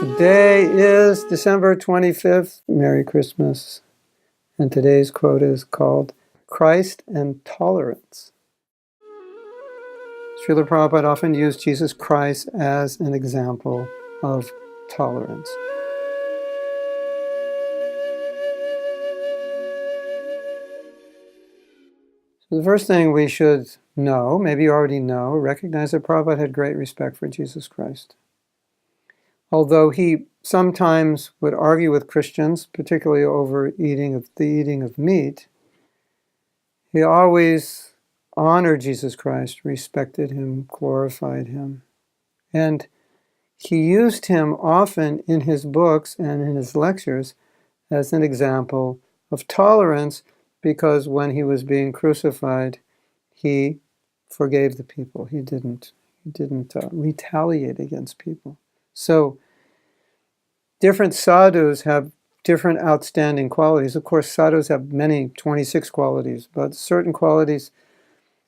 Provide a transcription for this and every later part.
Today is December 25th. Merry Christmas. And today's quote is called Christ and Tolerance. Srila Prabhupada often used Jesus Christ as an example of tolerance. So the first thing we should know, maybe you already know, recognize that Prabhupada had great respect for Jesus Christ. Although he sometimes would argue with Christians, particularly over the eating of meat, he always honored Jesus Christ, respected him, glorified him. And he used him often in his books and in his lectures as an example of tolerance, because when he was being crucified, he forgave the people. He didn't retaliate against people. So different sadhus have different outstanding qualities. Of course, sadhus have many, 26 qualities, but certain qualities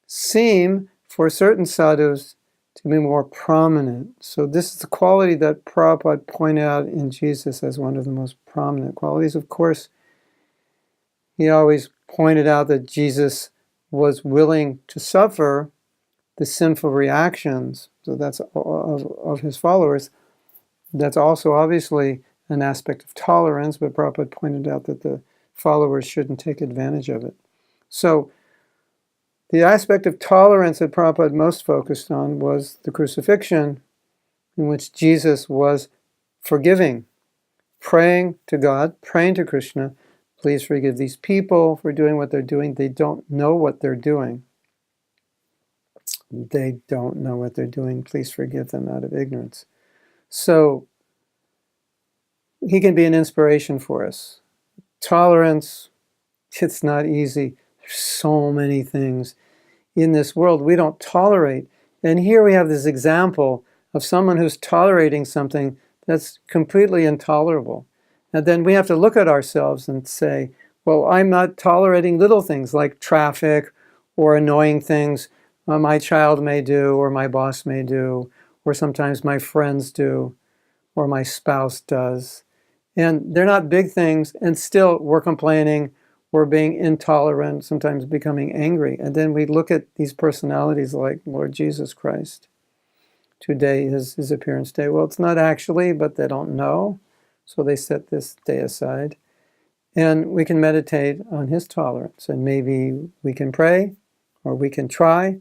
seem, for certain sadhus, to be more prominent. So this is the quality that Prabhupada pointed out in Jesus as one of the most prominent qualities. Of course, he always pointed out that Jesus was willing to suffer the sinful reactions, so that's of his followers. That's also obviously an aspect of tolerance, but Prabhupada pointed out that the followers shouldn't take advantage of it. So the aspect of tolerance that Prabhupada most focused on was the crucifixion, in which Jesus was forgiving, praying to God, praying to Krishna, please forgive these people for doing what they're doing. They don't know what they're doing. They don't know what they're doing. Please forgive them out of ignorance. So he can be an inspiration for us. Tolerance, it's not easy. There's so many things in this world we don't tolerate. And here we have this example of someone who's tolerating something that's completely intolerable. And then we have to look at ourselves and say, well, I'm not tolerating little things like traffic or annoying things my child may do, or my boss may do, or sometimes my friends do, or my spouse does. And they're not big things, and still we're complaining, we're being intolerant, sometimes becoming angry. And then we look at these personalities like Lord Jesus Christ. Today is his appearance day. Well, it's not actually, but they don't know. So they set this day aside. And we can meditate on his tolerance. And maybe we can pray, or we can try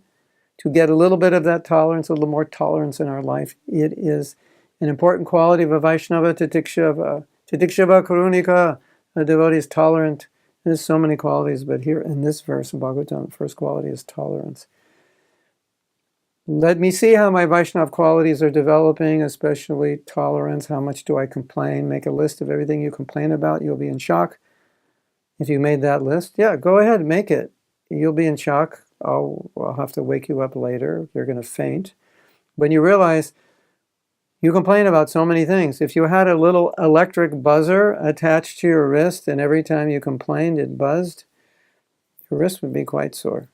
to get a little bit of that tolerance, a little more tolerance in our life. It is an important quality of a Vaishnava, Titikshava. Titikshava Karunika, a devotee is tolerant. There's so many qualities, but here in this verse in Bhagavatam, the first quality is tolerance. Let me see how my Vaishnava qualities are developing, especially tolerance. How much do I complain? Make a list of everything you complain about. You'll be in shock. If you made that list, yeah, go ahead, make it. You'll be in shock. I'll have to wake you up later. You're going to faint. When you realize you complain about so many things. If you had a little electric buzzer attached to your wrist and every time you complained it buzzed, your wrist would be quite sore.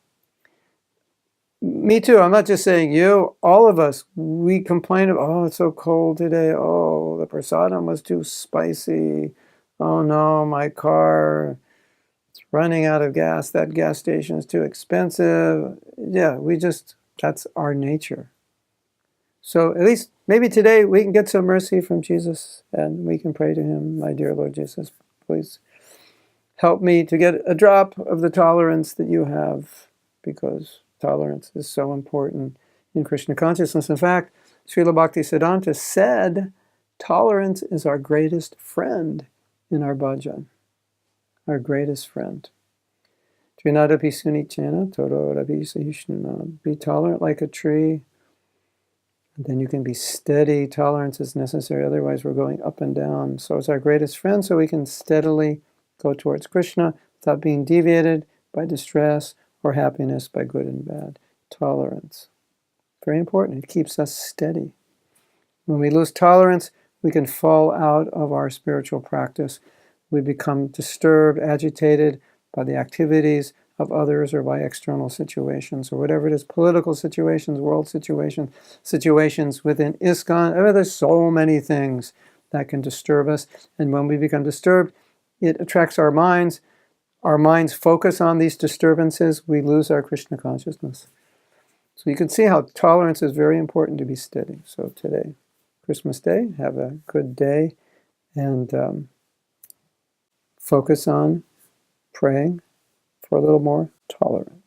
Me too. I'm not just saying you. All of us, we complain of, oh, it's so cold today. Oh, the prasadam was too spicy. Oh no, my car, it's running out of gas. That gas station is too expensive. Yeah, that's our nature. So at least maybe today we can get some mercy from Jesus and we can pray to him, my dear Lord Jesus, please help me to get a drop of the tolerance that you have, because tolerance is so important in Krishna consciousness. In fact, Srila Bhaktisiddhanta said, tolerance is our greatest friend in our bhajan. Our greatest friend. Trinadapi sunichena, tororapi sahishnuna. Be tolerant like a tree. And then you can be steady. Tolerance is necessary, otherwise we're going up and down. So it's our greatest friend, so we can steadily go towards Krishna without being deviated by distress or happiness, by good and bad. Tolerance. Very important. It keeps us steady. When we lose tolerance, we can fall out of our spiritual practice. We become disturbed, agitated by the activities of others or by external situations or whatever it is, political situations, world situations, situations within ISKCON. I mean, there's so many things that can disturb us. And when we become disturbed, it attracts our minds. Our minds focus on these disturbances. We lose our Krishna consciousness. So you can see how tolerance is very important to be steady. So today, Christmas Day, have a good day and focus on praying for a little more tolerance.